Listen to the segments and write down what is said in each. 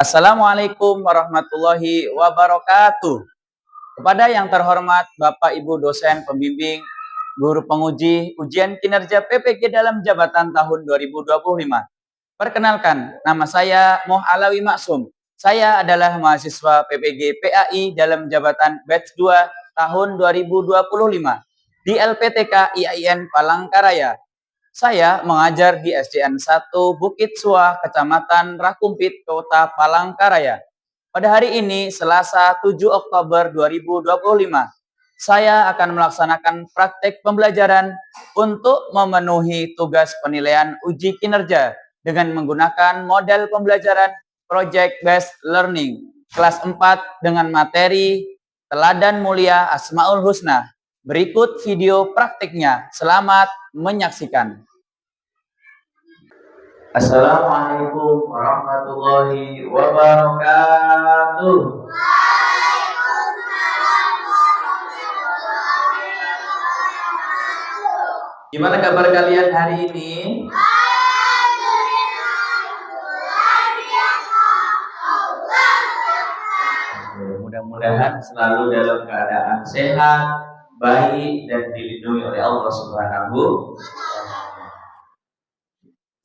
Assalamualaikum warahmatullahi wabarakatuh. Kepada yang terhormat Bapak Ibu dosen pembimbing, guru penguji ujian kinerja PPG dalam jabatan tahun 2025. Perkenalkan, nama saya Moh Alawi Maksum. Saya adalah mahasiswa PPG PAI dalam jabatan batch 2 tahun 2025 di LPTK IAIN Palangkaraya. Saya mengajar di SDN 1 Bukit Suah, Kecamatan Rakumpit, Kota Palangkaraya. Pada hari ini, Selasa 7 Oktober 2025, saya akan melaksanakan praktek pembelajaran untuk memenuhi tugas penilaian uji kinerja dengan menggunakan model pembelajaran Project Based Learning kelas 4 dengan materi Teladan Mulia Asmaul Husna. Berikut video praktiknya. Selamat menyaksikan. Assalamualaikum warahmatullahi wabarakatuh. Gimana kabar kalian hari ini? Mudah-mudahan selalu dalam keadaan sehat, baik, dan dilindungi oleh Allah Subhanahu.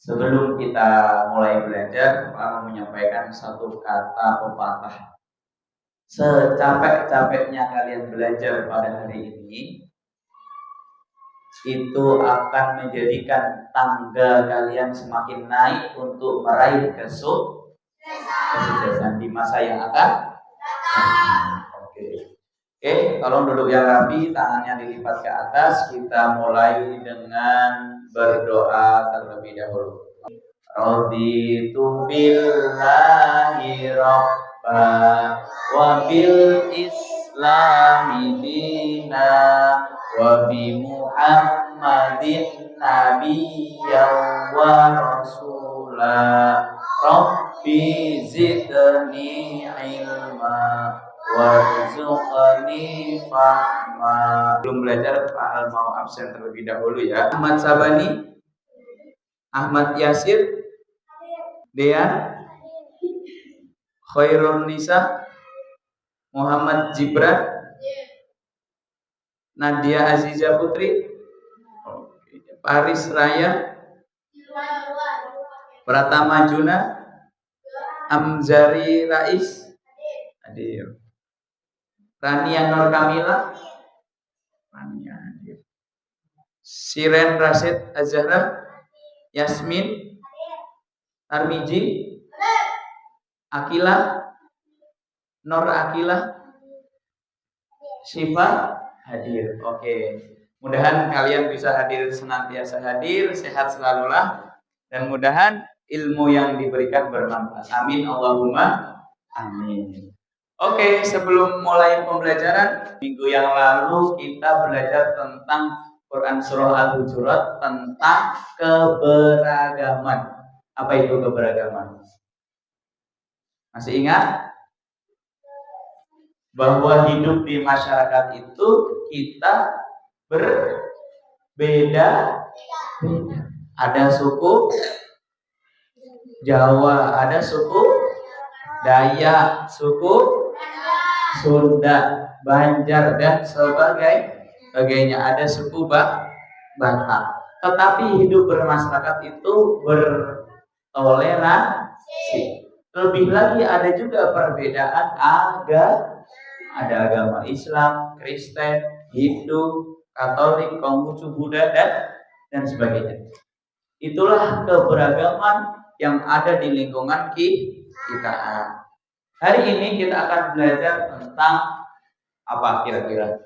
Sebelum kita mulai belajar, saya menyampaikan satu kata pepatah. Secapek-capeknya kalian belajar pada hari ini, itu akan menjadikan tangga kalian semakin naik untuk meraih kesuksesan di masa yang akan datang. Oke, tolong duduk yang rapi, tangannya dilipat ke atas. Kita mulai dengan berdoa terlebih dahulu. Raditu billahi rabba wa bil islami dina wa bi Muhammadin nabiyyan wa rasula. Rabbi zidni ilma warzuqni fahma. Belum belajar, Pak Al mau absen terlebih dahulu ya. Ahmad Sabani, Ahmad Yasir, Dea, Khairul Nisa, Muhammad Jibran, Nadia Aziza Putri, Paris Raya, Pratama Juna, Amzari Rais, hadir. Rania Nur Kamila, Rania hadir. Siren Rasid Azhara, Yasmin, Armiji, Akila, Nur Akila, Syifa hadir. Oke. Mudahan kalian bisa hadir, senantiasa hadir, sehat selalulah, dan mudahan ilmu yang diberikan bermanfaat. Amin Allahumma amin. Oke, sebelum mulai pembelajaran, minggu yang lalu kita belajar tentang Quran Surah Al-Hujurat tentang keberagaman. Apa itu keberagaman? Masih ingat? Bahwa hidup di masyarakat itu kita berbeda. Ada suku Jawa, ada suku Dayak, suku Sunda, Banjar, dan sebagainya. Ada suku Batak. Tetapi hidup bermasyarakat itu bertoleransi. Lebih lagi ada juga perbedaan agama. Ada agama Islam, Kristen, Hindu, Katolik, Konghucu, Buddha, dan sebagainya. Itulah keberagaman yang ada di lingkungan kita. Hari ini kita akan belajar tentang apa kira-kira?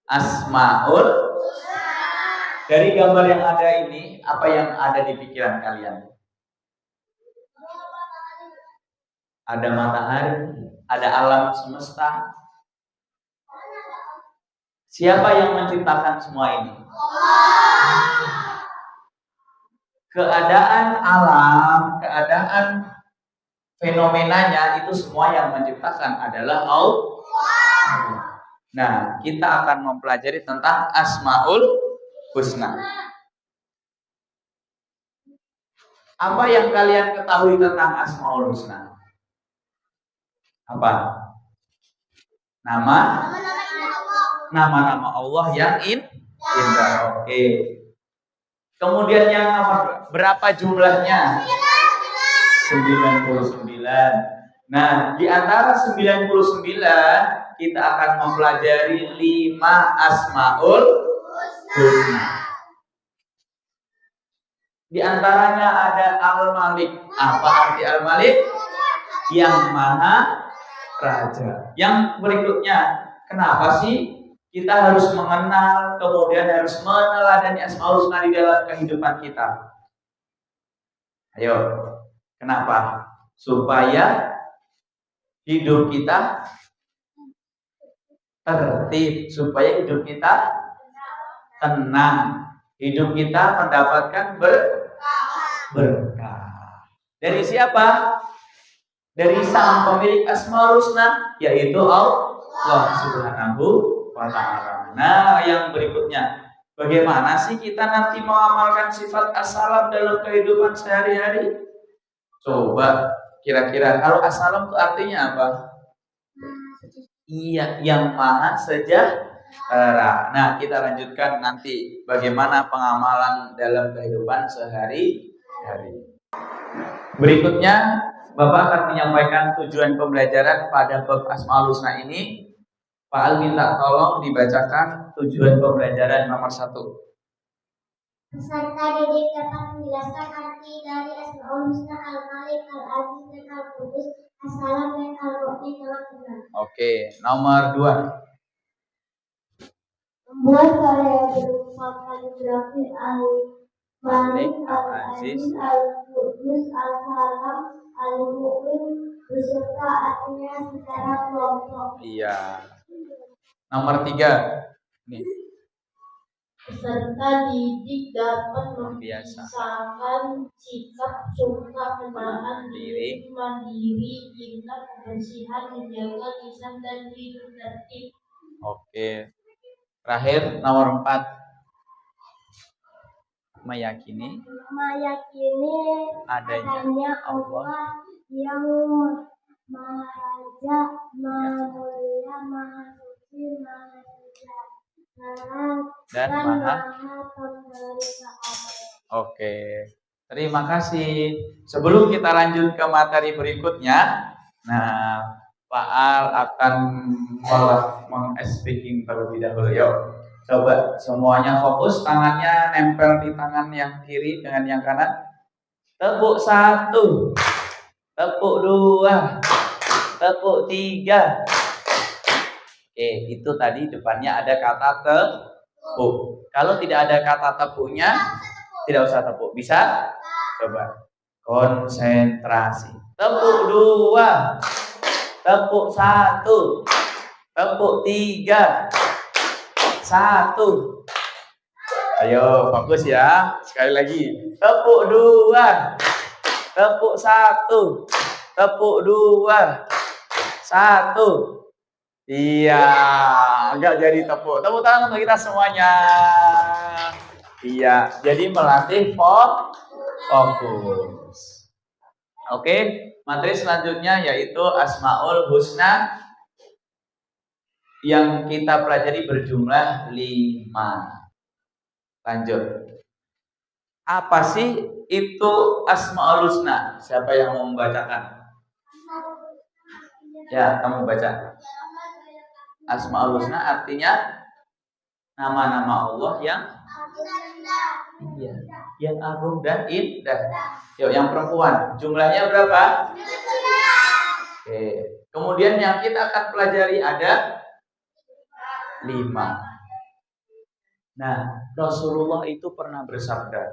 Asmaul. Dari gambar yang ada ini, apa yang ada di pikiran kalian? Ada matahari, ada alam semesta. Siapa yang menciptakan semua ini? Keadaan alam, keadaan fenomenanya itu semua yang menciptakan adalah Allah. Nah, kita akan mempelajari tentang Asmaul Husna. Apa yang kalian ketahui tentang Asmaul Husna? Apa? Nama-nama Allah yang indah. Oke. Kemudian yang berapa jumlahnya? 99. Nah, di antara 99 kita akan mempelajari 5 Asmaul Husna. Di antaranya ada Al-Malik. Apa arti Al-Malik? Yang Maha Raja. Yang berikutnya, kenapa sih kita harus mengenal, kemudian harus meneladani Asmaul Husna di dalam kehidupan kita? Ayo, kenapa? Supaya hidup kita tertib, supaya hidup kita tenang, hidup kita mendapatkan berkah. Dari siapa? Dari sang pemilik Asmaul Husna, yaitu Allah Subhanahu wa Ta'ala. Nah, yang berikutnya, bagaimana sih kita nanti mengamalkan sifat as-salam dalam kehidupan sehari-hari? Coba, kira-kira kalau as-salam itu artinya apa? Iya, yang maha sejahtera. Nah, kita lanjutkan nanti bagaimana pengamalan dalam kehidupan sehari-hari. Berikutnya, Bapak akan menyampaikan tujuan pembelajaran pada bab Asmaul Husna ini. Pak Al minta tolong dibacakan tujuan pembelajaran nomor 1. Peserta didik dapat menjelaskan arti dari Asmaul Husna, Al-Malik, Al-Aziz, dan Al-Qudus, As-Salam, dan Al-Mu'min dengan benar. Oke, nomor 2. Membuat karya berupa kaligrafi Al-Malik, Al-Aziz, Al-Qudus, Al-Salam, Al-Mu'min beserta artinya secara kelompok. Iya. Nomor 3. Nih. Peserta didik dapat membiasakan sikap suka menahan diri, mandiri, ingat, kebersihan, menjaga lisan dan hidup tertib. Oke. Terakhir nomor 4. Meyakini adanya Allah yang Maha Raja, Maha Mulia, Maha Suci, Maha Sejahtera, dan Maha Oke. Terima kasih. Sebelum kita lanjut ke materi berikutnya, nah, Pak Al akan meng-speaking terlebih dahulu. Yuk, coba semuanya fokus, tangannya nempel di tangan yang kiri dengan yang kanan. Tepuk 1, tepuk 2, tepuk 3. Oke, itu tadi depannya ada kata tepuk. Kalau tidak ada kata tepuknya, tidak usah tepuk. Bisa? Coba. Konsentrasi. Tepuk 2, tepuk 1, tepuk 3, 1. Ayo, fokus ya. Sekali lagi. Tepuk 2, tepuk 1, tepuk 2, 1. Iya, enggak jadi tepuk. Tepuk tangan untuk kita semuanya. Iya, jadi melatih fokus. Oke, materi selanjutnya yaitu Asmaul Husna yang kita pelajari berjumlah 5. Lanjut. Apa sih itu Asmaul Husna? Siapa yang mau membacakan? Ya, kamu baca. Asmaul Husna artinya nama-nama Allah yang yang agung dan indah. Yuk, yang perempuan, jumlahnya berapa? Oke. Kemudian yang kita akan pelajari ada 5. Nah, Rasulullah itu pernah bersabda.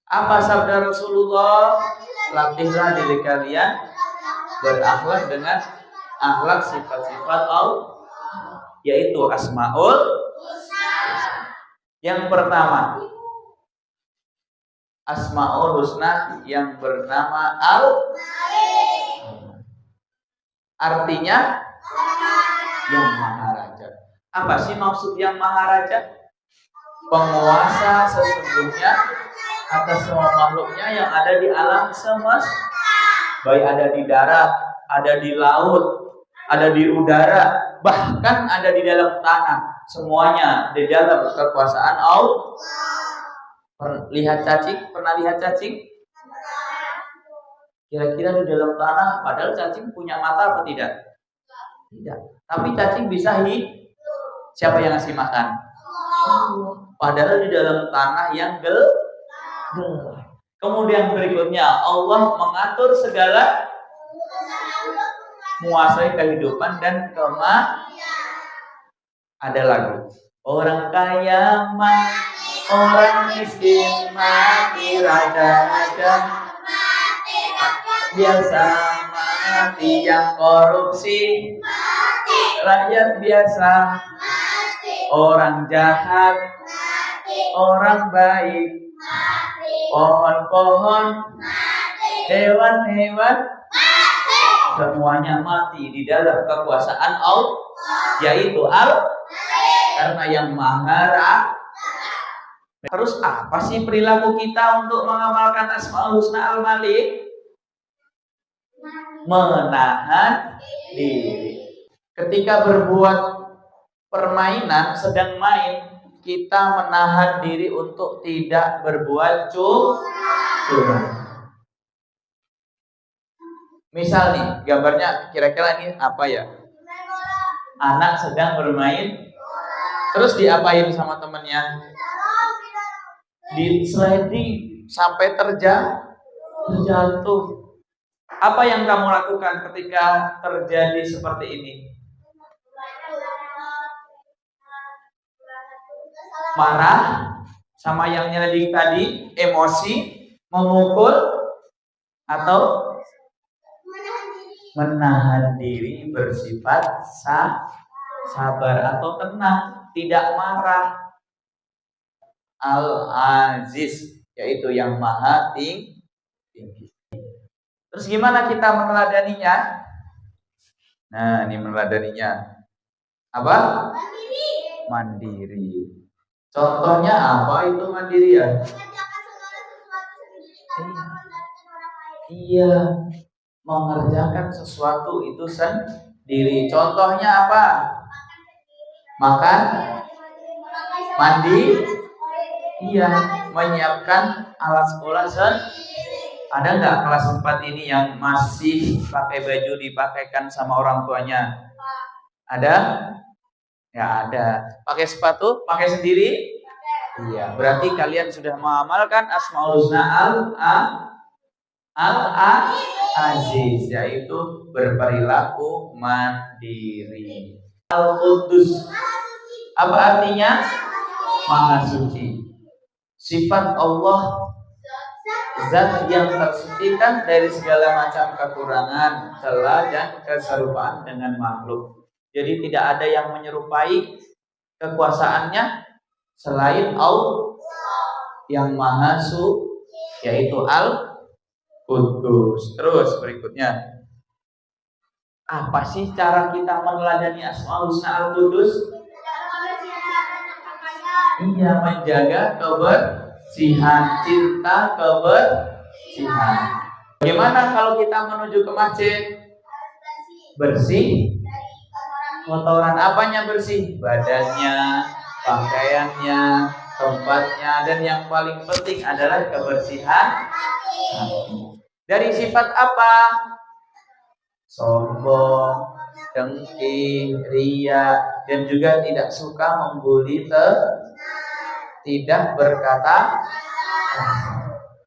Apa sabda Rasulullah? Latihlah diri kalian berakhlak dengan akhlak sifat-sifat Allah, yaitu Asmaul Husna. Yang pertama, Asmaul Husna yang bernama Al-Malik. Artinya yang Maha Raja. Apa sih maksud yang Maha Raja? Penguasa sesungguhnya atas semua makhluknya yang ada di alam semesta, baik ada di darat, ada di laut, ada di udara, bahkan ada di dalam tanah. Semuanya di dalam kekuasaan Allah. Lihat cacing, pernah lihat cacing? Kira-kira di dalam tanah, padahal cacing punya mata apa tidak? Tidak. Tapi cacing bisa hidup. Siapa yang ngasih makan? Padahal di dalam tanah yang gelap. Kemudian berikutnya, Allah mengatur segala, menguasai kehidupan dan kematian. Ada lagu. Orang kaya mati, orang miskin mati, raja-raja biasa mati, yang korupsi mati, rakyat biasa mati, orang jahat mati, orang baik mati, pohon-pohon mati, hewan-hewan mati, semuanya mati di dalam kekuasaan Allah, yaitu karena yang Maha. Terus apa sih perilaku kita untuk mengamalkan Asmaul Husna Al-Malik? Menahan diri. Ketika berbuat permainan, sedang main, kita menahan diri untuk tidak berbuat curang. Misal nih, gambarnya kira-kira ini apa ya? Anak sedang bermain, terus diapain sama temennya? Di sliding sampai terjatuh. Apa yang kamu lakukan ketika terjadi seperti ini? Marah sama yang nyelidik tadi, emosi, memukul, atau menahan diri, bersifat sabar atau tenang, tidak marah. Al-Aziz, yaitu yang maha tinggi. Terus gimana kita meneladaninya? Nah, ini meneladaninya. Apa? Mandiri. Contohnya apa itu mandiri ya? Iya, mengerjakan sesuatu itu sendiri. Contohnya apa? Makan, mandi, iya, menyiapkan alat sekolah Ada nggak kelas 4 ini yang masih pakai baju dipakaikan sama orang tuanya? Ada? Ya ada. Pakai sepatu? Pakai sendiri? Iya. Berarti kalian sudah mengamalkan Asmaul Husna Al-Aziz, yaitu berperilaku mandiri. Al-Qudus. Apa artinya? Maha suci. Sifat Allah, zat yang tersucikan dari segala macam kekurangan, celah dan keserupaan dengan makhluk. Jadi tidak ada yang menyerupai kekuasaannya selain Allah yang Maha Suci, yaitu Al-Qudus. Terus berikutnya, apa sih cara kita meneladani Asmaul Husna Al-Qudus? Iya, menjaga kebersihan, cinta kebersihan. Bagaimana kalau kita menuju ke masjid? Bersih. Kotoran apanya bersih? Badannya, pakaiannya, tempatnya, dan yang paling penting adalah kebersihan hati. Dari sifat apa? Sombong, dengki, ria, dan juga tidak suka membuli, tidak berkata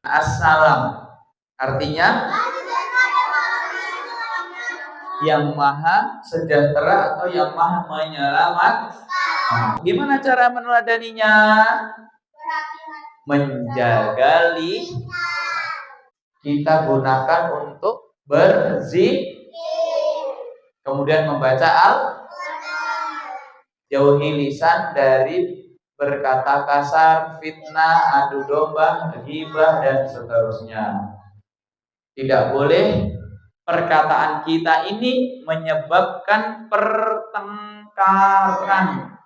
assalam. Artinya yang maha sejahtera atau yang maha menyelamat. Gimana cara meneladaninya? Menjaga lisan. Kita gunakan untuk berzikir. Kemudian membaca jauhi lisan dari berkata kasar, fitnah, adu domba, ghibah, dan seterusnya. Tidak boleh perkataan kita ini menyebabkan pertengkaran.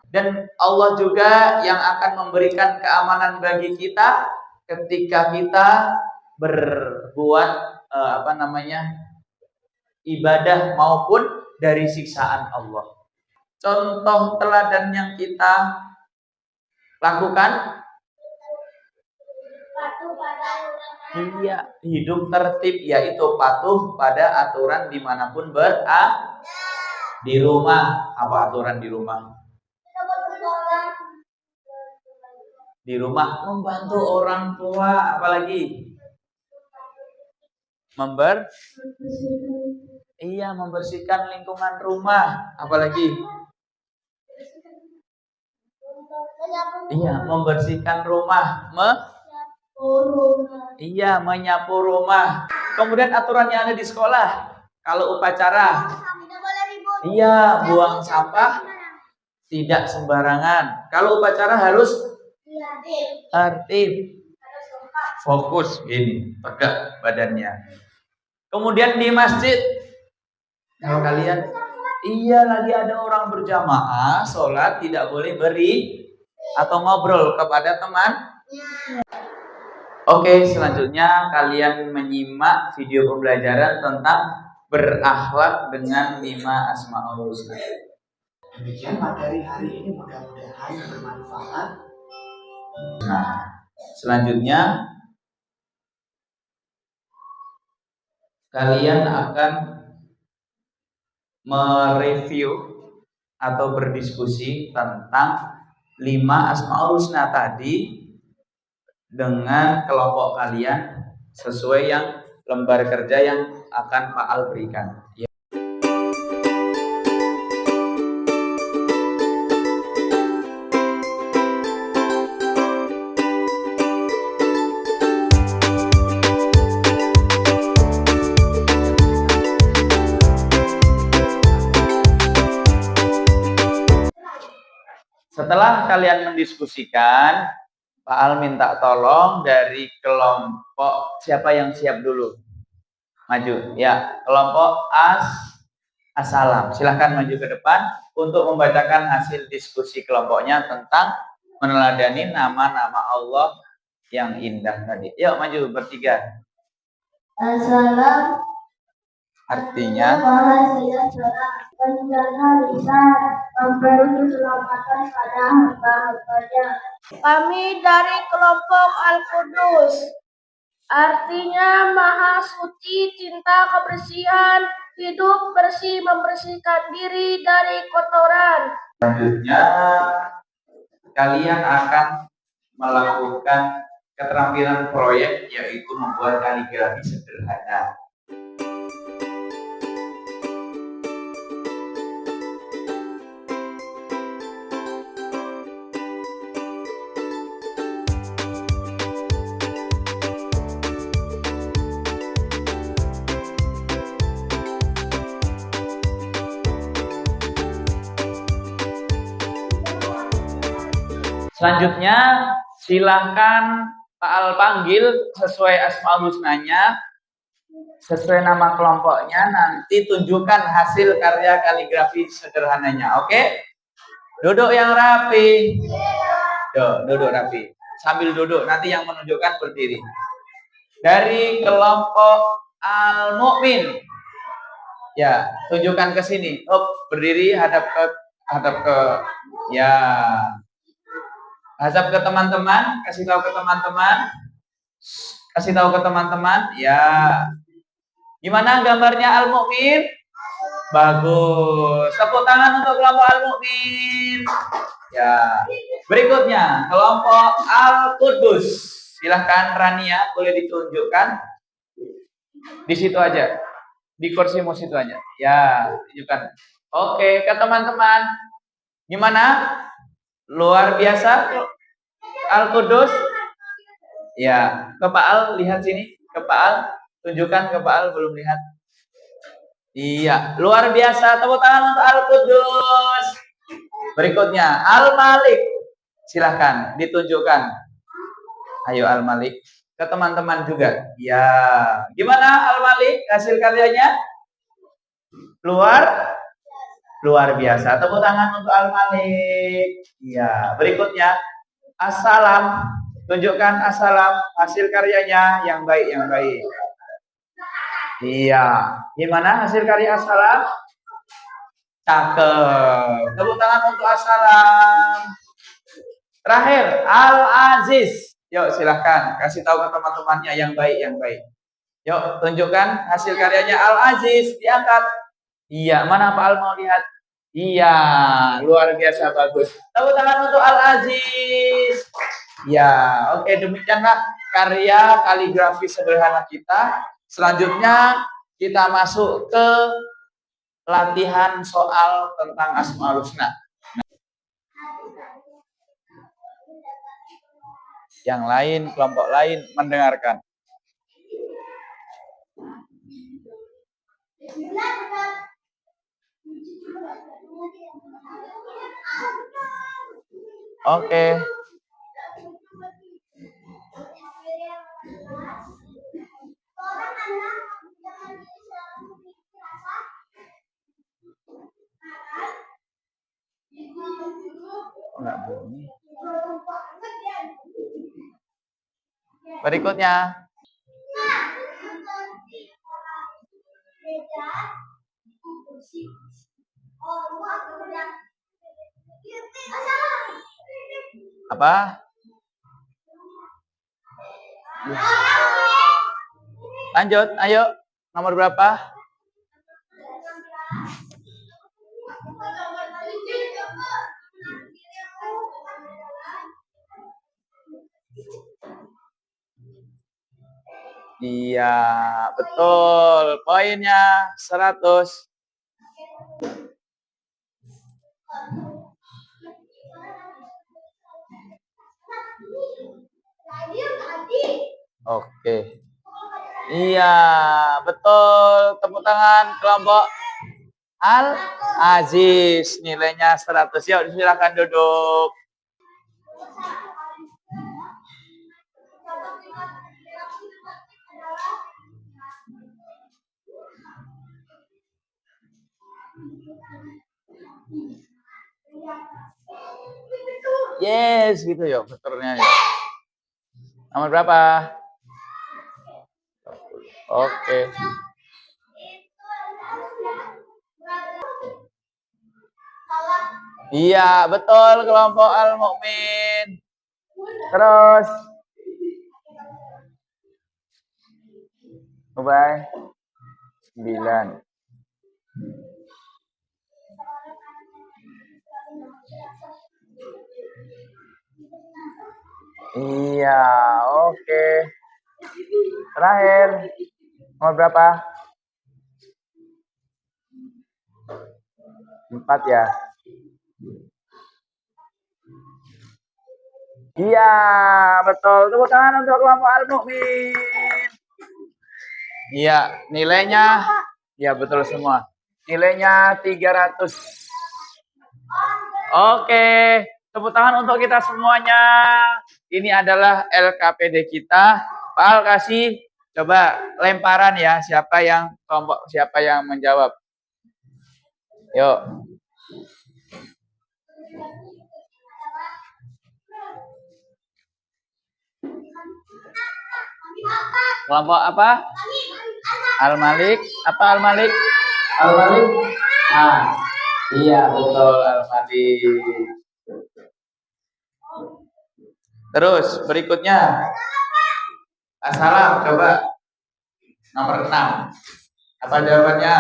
Dan Allah juga yang akan memberikan keamanan bagi kita ketika kita berbuat ibadah maupun dari siksaan Allah. Contoh teladan yang kita lakukan, patuh pada aturan. iya, hidup tertib, yaitu patuh pada aturan dimanapun berada. Di rumah, apa aturan di rumah? Di rumah membantu orang tua, apalagi membersihkan lingkungan rumah, apalagi membersihkan rumah, menyapu rumah. Kemudian aturan yang ada di sekolah, kalau upacara, buang sampah tidak sembarangan. Kalau upacara harus tertib, fokus, ini tegak badannya. Kemudian di masjid, kalau kalian lagi ada orang berjamaah sholat, tidak boleh beri atau ngobrol kepada teman. Oke, selanjutnya kalian menyimak video pembelajaran tentang berakhlak dengan 5 Asmaul Husna. Demikian materi hari ini, mudah-mudahan bermanfaat. Nah, selanjutnya kalian akan mereview atau berdiskusi tentang 5 Asmaul Husna tadi dengan kelompok kalian sesuai yang lembar kerja yang akan Pak Al berikan. Setelah kalian mendiskusikan, Pak Al minta tolong dari kelompok siapa yang siap dulu? Maju. Ya, kelompok Assalam. Silahkan maju ke depan untuk membacakan hasil diskusi kelompoknya tentang meneladani nama-nama Allah yang indah tadi. Yuk maju bertiga. Assalam Artinya Maha Sejahtera, Penjaga lisan, memberi keselamatan pada hamba-hambanya. Kami dari kelompok Al-Qudus, artinya Maha Suci, cinta kebersihan, hidup bersih, membersihkan diri dari kotoran. selanjutnya kalian akan melakukan keterampilan proyek, yaitu membuat kaligrafi sederhana. Selanjutnya silahkan Pak Al panggil sesuai Asmaul Husnanya, sesuai nama kelompoknya, nanti tunjukkan hasil karya kaligrafi sederhananya. Oke? Duduk yang rapi. Duduk rapi. Sambil duduk, nanti yang menunjukkan berdiri. Dari kelompok Al-Mu'min, ya, tunjukkan ke sini. Berdiri hadap ke ya. Hadap ke teman-teman, kasih tahu ke teman-teman, ya. Gimana gambarnya Al-Mu'min? Bagus. Tepuk tangan untuk kelompok Al-Mu'min. Ya. Berikutnya, kelompok Al-Qudus. Silahkan Rania, boleh ditunjukkan. Di situ aja. Di kursimu situ aja. Ya, tunjukkan. Oke, ke teman-teman. Gimana? Luar biasa Al-Qudus. Ya, ke Pak Al, lihat sini. Ke Pak Al, tunjukkan ke Pak Al, belum lihat. Iya, luar biasa. Tepuk tangan untuk Al-Qudus. Berikutnya Al-Malik. Silahkan ditunjukkan. Ayo Al-Malik. Ke teman-teman juga. Ya, gimana Al-Malik hasil karyanya? Luar biasa. Tepuk tangan untuk Al-Malik. Ya, berikutnya Assalam. Tunjukkan assalam hasil karyanya yang baik, yang baik. Iya. Gimana hasil karya assalam? Cakep. Tepuk tangan untuk assalam. Terakhir, Al-Aziz. Yuk silahkan kasih tahu ke teman-temannya yang baik, yang baik. Yuk tunjukkan hasil karyanya Al-Aziz. Diangkat. Iya, mana Pak Al mau lihat? Iya, luar biasa bagus. Tepuk tangan untuk Al-Aziz. Ya, oke, demikianlah karya kaligrafi sederhana kita. Selanjutnya kita masuk ke latihan soal tentang Asmaul Husna. Yang lain, kelompok lain mendengarkan. Oke. Enggak bunyi. Berikutnya. Apa? Lanjut, ayo. Nomor berapa? Iya, betul. Poinnya 100. Oke. Iya, betul. Tepuk tangan kelompok Al-Aziz. Nilainya 100. Yuk, silakan duduk. Yes, gitu yuk, betulnya. Nomor berapa? Oke. Iya, betul kelompok Al-Mu'min. Terus. Ubay. 9. Iya, oke. Terakhir. Nomor berapa? 4 ya. Iya, betul. Tepuk tangan untuk kelompok Al-Mu'min. Iya, nilainya ya betul semua. Nilainya 300. Oke, tepuk tangan untuk kita semuanya. Ini adalah LKPD kita. Pak Al kasih coba lemparan ya, siapa yang menjawab. Yuk. Kelompok apa? Al-Malik. Apa Al-Malik? Al-Malik. Ah, iya betul Al-Malik. Terus berikutnya. Assalam coba. Nomor 6. Apa jawabannya?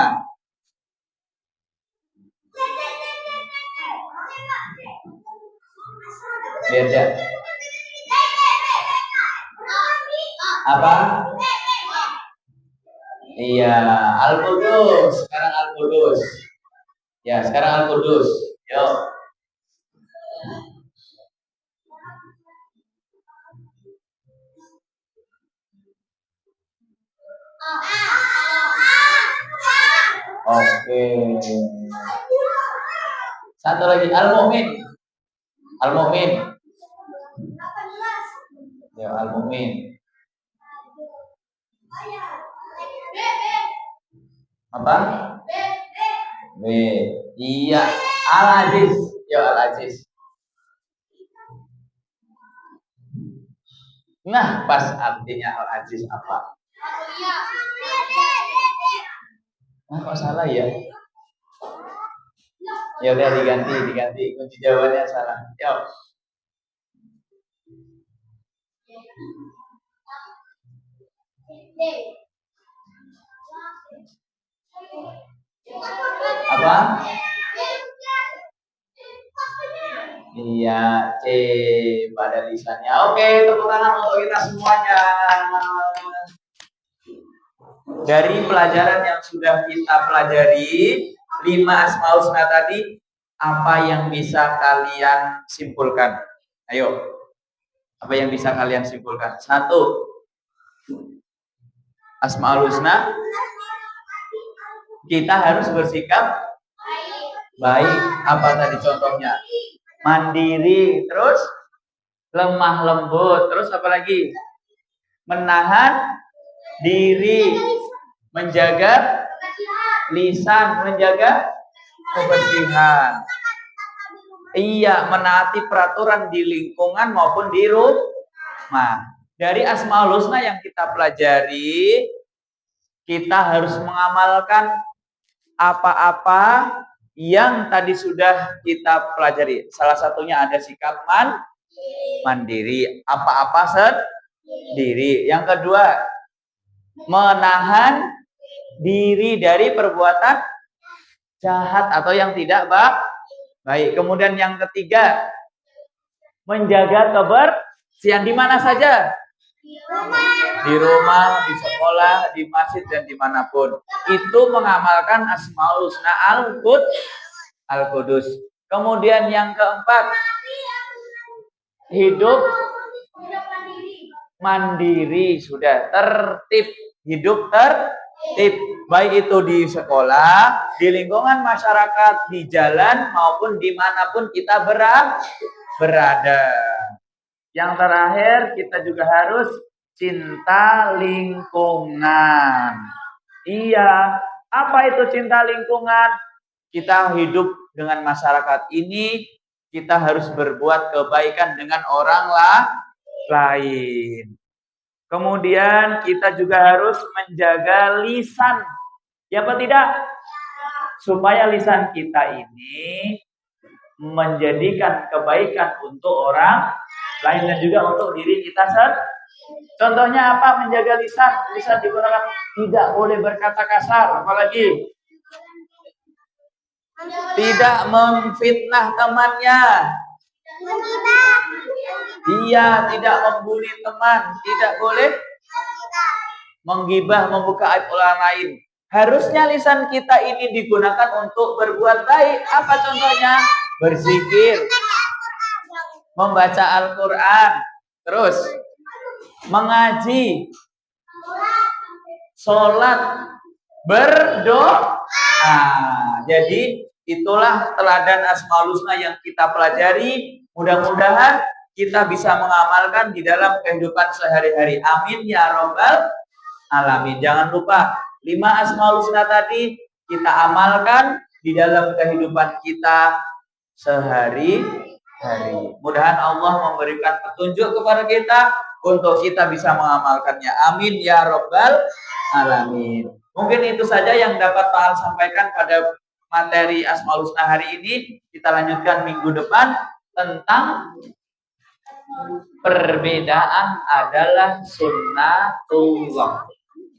Lihat ya. Apa? Iya, Al-Qudus. Sekarang Al-Qudus. Ya, sekarang Al-Qudus. Yuk. Oke. Satu lagi Al-Mu'min. Al-Mu'min. Ya, Al-Mu'min. Apa? B. Iya. Al-Aziz. Ya, Al-Aziz. Nah, pas artinya Al-Aziz apa? Nah, kok salah ya? Ya udah diganti. Kunci jawabannya salah. Yuk. Apa? Iya, C pada lisannya. Oke, tepuk tangan untuk kita semuanya. Dari pelajaran yang sudah kita pelajari, 5 Asmaul Husna tadi, apa yang bisa kalian simpulkan? Ayo. Apa yang bisa kalian simpulkan? 1. Asmaul Husna, kita harus bersikap baik. Apa tadi contohnya? Mandiri, terus lemah lembut, terus apa lagi? Menahan diri, menjaga lisan, menjaga kebersihan. Iya, menaati peraturan di lingkungan maupun di rumah. Dari Asmaul Husna yang kita pelajari, kita harus mengamalkan apa-apa yang tadi sudah kita pelajari. Salah satunya ada sikap mandiri, apa-apa sendiri. Yang kedua, menahan diri dari perbuatan jahat atau yang tidak baik. Kemudian yang ketiga, menjaga kebersihan di mana saja? Di rumah, di sekolah, di masjid, dan dimanapun. Itu mengamalkan Asmaul Husna Al-Qudus. Kemudian yang keempat, hidup mandiri, sudah tertib, hidup tertib, baik itu di sekolah, di lingkungan masyarakat, di jalan maupun dimanapun kita berada. Yang terakhir, kita juga harus cinta lingkungan. Iya, apa itu cinta lingkungan? Kita hidup dengan masyarakat ini, kita harus berbuat kebaikan dengan orang lain. Kemudian kita juga harus menjaga lisan. Ya apa tidak? Supaya lisan kita ini menjadikan kebaikan untuk orang lain dan juga untuk diri kita sendiri. Contohnya apa? Menjaga lisan. Lisan digunakan, tidak boleh berkata kasar, apalagi tidak memfitnah temannya. Dia tidak membuli teman, tidak boleh menggibah, membuka aib orang lain. Harusnya lisan kita ini digunakan untuk berbuat baik. Apa contohnya? Berzikir, membaca Al-Quran, terus mengaji, sholat, berdoa. Jadi itulah teladan Asmaul Husna yang kita pelajari. Mudah-mudahan kita bisa mengamalkan di dalam kehidupan sehari-hari. Amin ya robbal alamin. Jangan lupa 5 Asmaul Husna tadi kita amalkan di dalam kehidupan kita sehari-hari. Mudah-mudahan Allah memberikan petunjuk kepada kita untuk kita bisa mengamalkannya. Amin ya robbal alamin. Mungkin itu saja yang dapat Pak Al sampaikan pada materi Asmaul Husna hari ini. Kita lanjutkan minggu depan tentang perbedaan adalah sunnatullah.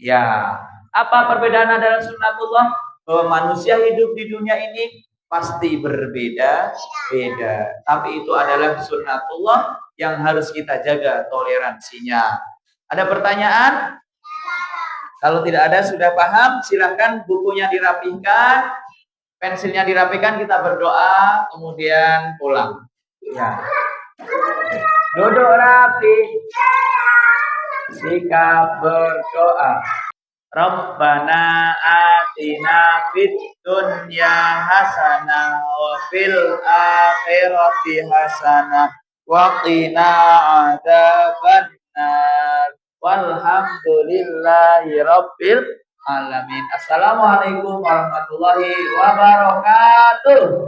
Ya, apa perbedaan adalah sunnatullah? Bahwa manusia hidup di dunia ini pasti berbeda-beda. Tapi itu adalah sunnatullah yang harus kita jaga toleransinya. Ada pertanyaan? Kalau tidak ada, sudah paham, silahkan bukunya dirapihkan, pensilnya dirapikan, kita berdoa, kemudian pulang. Ya. Duduk rapi, sikap berdoa. Rabbana atina fid dunya hasanah wa fil akhirati hasanah wa qina adzabannar. Walhamdulillahi rabbil alamin. Assalamualaikum warahmatullahi wabarakatuh.